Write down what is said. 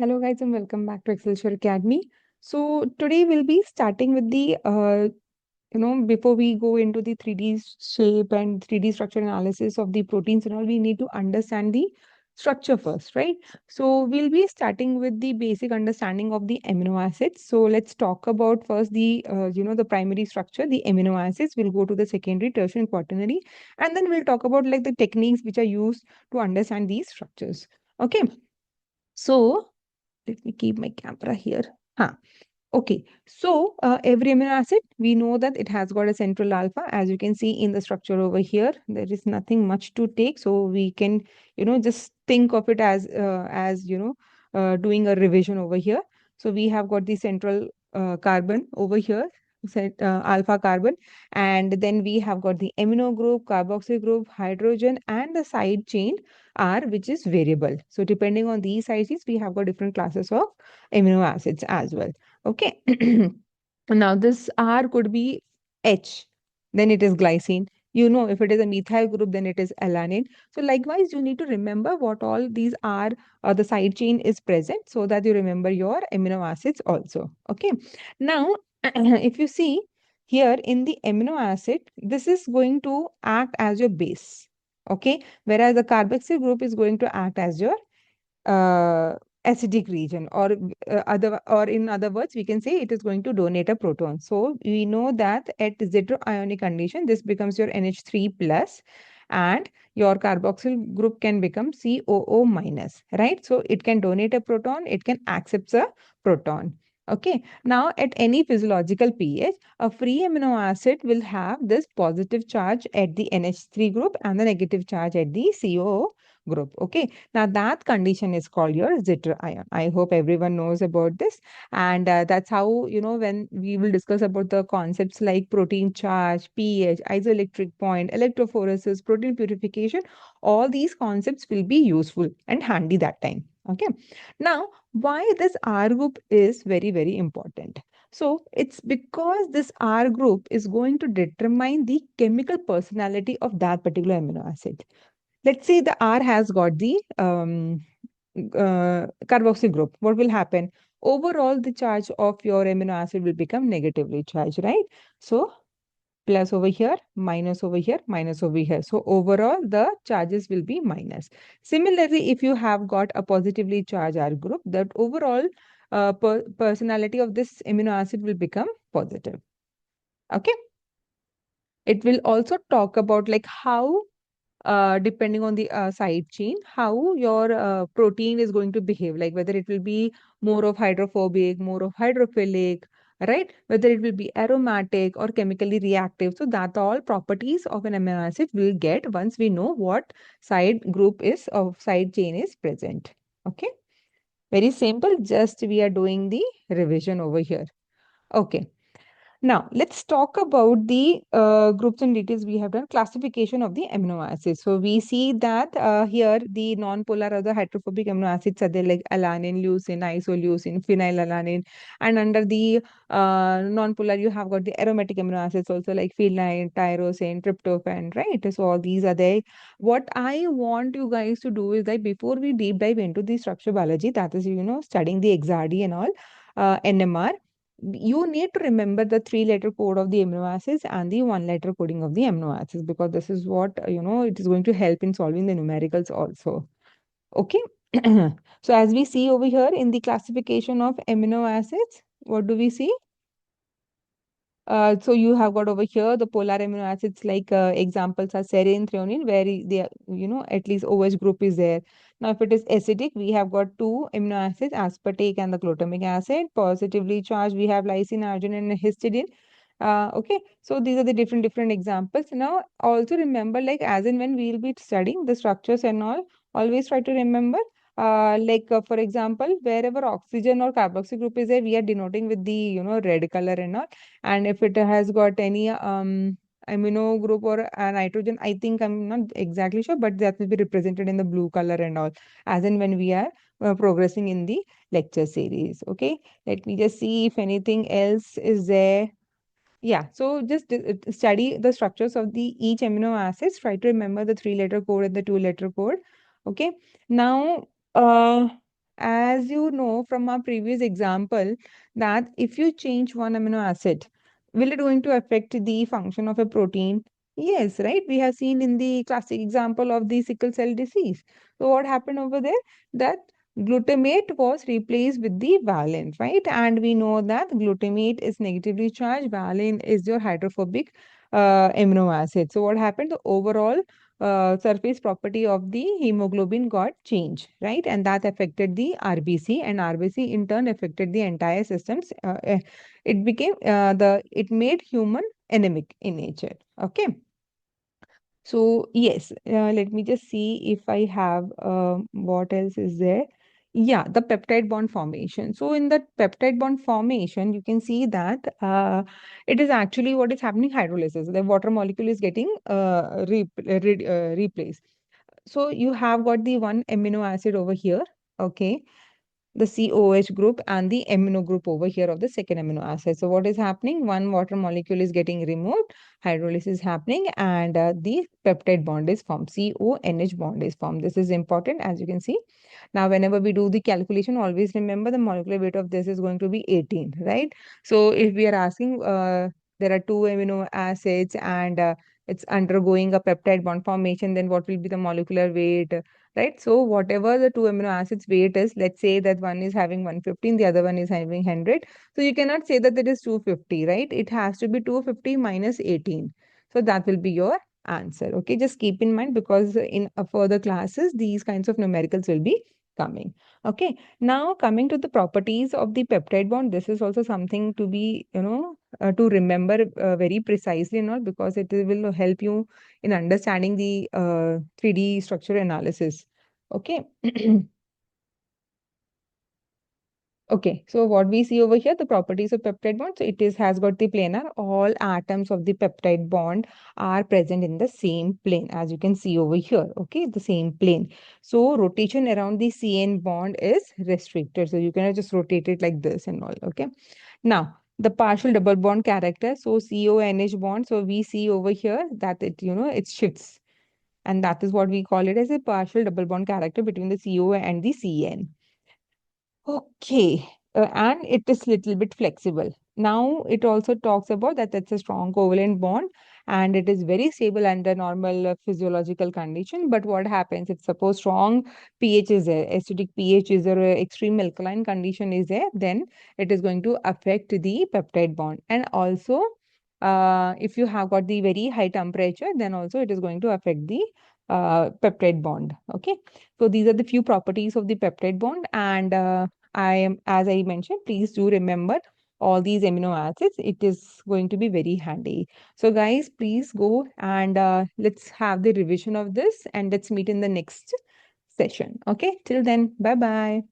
Hello guys and welcome back to Excelsior Academy. So today we'll be starting with the before we go into the 3D shape and 3D structure analysis of the proteins and all, we need to understand the structure first, right? So we'll be starting with the basic understanding of the amino acids. So let's talk about first the the primary structure, the amino acids. We'll go to the secondary, tertiary, and quaternary, and then we'll talk about like the techniques which are used to understand these structures. Okay. So let me keep my camera here. Huh. Okay, so every amino acid, we know that it has got a central alpha. As you can see in the structure over here, there is nothing much to take. So we can, just think of it as doing a revision over here. So we have got the central carbon over here, alpha carbon, and then we have got the amino group, carboxyl group, hydrogen, and the side chain R, which is variable. So depending on these sizes, we have got different classes of amino acids as well. Okay. Now this R could be H, then it is glycine. If it is a methyl group, then it is alanine. So likewise, you need to remember what all these are, the side chain is present so that you remember your amino acids also. Okay. Now, if you see here in the amino acid, this is going to act as your base. Okay. Whereas the carboxyl group is going to act as your uh, acidic region, or in other words we can say it is going to donate a proton. So we know that at zero ionic condition this becomes your NH3 plus, and your carboxyl group can become COO minus, right? So it can donate a proton, it can accept a proton. Okay, now at any physiological pH, a free amino acid will have this positive charge at the NH3 group and the negative charge at the COO group. Okay, now that condition is called your Zitter ion. I hope everyone knows about this. And that's how, when we will discuss about the concepts like protein charge, pH, isoelectric point, electrophoresis, protein purification, all these concepts will be useful and handy that time. Okay. Now, why this R group is very, very important? So it's because this R group is going to determine the chemical personality of that particular amino acid. Let's say the R has got the carboxyl group. What will happen? Overall, the charge of your amino acid will become negatively charged, right? So plus over here, minus over here, minus over here. So overall, the charges will be minus. Similarly, if you have got a positively charged R group, that overall personality of this amino acid will become positive. Okay. It will also talk about like how depending on the side chain, how your protein is going to behave, like whether it will be more of hydrophobic, more of hydrophilic, right? Whether it will be aromatic or chemically reactive. So that all properties of an amino acid will get once we know what side group is of side chain is present. Okay. Very simple. Just we are doing the revision over here. Okay. Now, let's talk about the groups and details we have done. Classification of the amino acids. So, we see that here the non-polar or the hydrophobic amino acids are there like alanine, leucine, isoleucine, phenylalanine. And under the non-polar, you have got the aromatic amino acids also like phenylene, tyrosine, tryptophan, right? So, all these are there. What I want you guys to do is that before we deep dive into the structure biology, that is, studying the XRD and all, NMR, you need to remember the three-letter code of the amino acids and the one-letter coding of the amino acids, because this is what it is going to help in solving the numericals also. Okay. So as we see over here in the classification of amino acids, what do we see? So you have got over here the polar amino acids, like examples are serine, threonine, where they are, at least OH group is there. Now, if it is acidic, we have got two amino acids, aspartate and the glutamic acid. Positively charged, we have lysine, arginine, and histidine. Okay, so these are the different examples. Now, also remember, like as and when we will be studying the structures and all, always try to remember, for example, wherever oxygen or carboxyl group is there, we are denoting with the, red color and all. And if it has got any amino group or a nitrogen, I think I'm not exactly sure, but that will be represented in the blue color and all, as in when we are progressing in the lecture series. Okay, let me just see if anything else is there. Yeah, so just study the structures of the each amino acids. Try to remember the three-letter code and the two-letter code. Okay, now as you know from our previous example, that if you change one amino acid, will it going to affect the function of a protein? Yes, right? We have seen in the classic example of the sickle cell disease. So what happened over there? That glutamate was replaced with the valine, right? And we know that glutamate is negatively charged, valine is your hydrophobic amino acid. So what happened? The overall surface property of the hemoglobin got changed, right? And that affected the RBC, and RBC in turn affected the entire systems. It became it made human anemic in nature. Okay. So yes, let me just see if I have what else is there. Yeah, the peptide bond formation. So in the peptide bond formation, you can see that it is actually what is happening hydrolysis. The water molecule is getting replaced. So you have got the one amino acid over here. Okay, the COH group and the amino group over here of the second amino acid. So what is happening? One water molecule is getting removed, hydrolysis is happening, and the peptide bond is formed. CONH bond is formed. This is important, as you can see. Now, whenever we do the calculation, always remember the molecular weight of this is going to be 18, right? So if we are asking, there are two amino acids and it's undergoing a peptide bond formation, then what will be the molecular weight? Right? So whatever the two amino acids weight is, let's say that one is having 115, the other one is having 100. So you cannot say that it is 250, right? It has to be 250 minus 18. So that will be your answer. Okay, just keep in mind because in further classes, these kinds of numericals will be coming. Okay, now coming to the properties of the peptide bond, this is also something to be, to remember very precisely, not because it will help you in understanding the 3D structure analysis. Okay. Okay, so what we see over here, the properties of peptide bond. So it is has got the planar. All atoms of the peptide bond are present in the same plane, as you can see over here. Okay, the same plane. So rotation around the CN bond is restricted. So you cannot just rotate it like this and all. Okay. Now the partial double bond character. So CONH bond. So we see over here that it shifts, and that is what we call it as a partial double bond character between the CO and the CN. Okay, and it is little bit flexible. Now it also talks about that it's a strong covalent bond and it is very stable under normal physiological condition. But what happens if suppose strong pH is there, acidic pH is there, extreme alkaline condition is there, then it is going to affect the peptide bond. And also, if you have got the very high temperature, then also it is going to affect the peptide bond. Okay, so these are the few properties of the peptide bond, and as I mentioned, please do remember all these amino acids. It is going to be very handy. So guys, please go and let's have the revision of this and let's meet in the next session. Okay, till then, bye bye.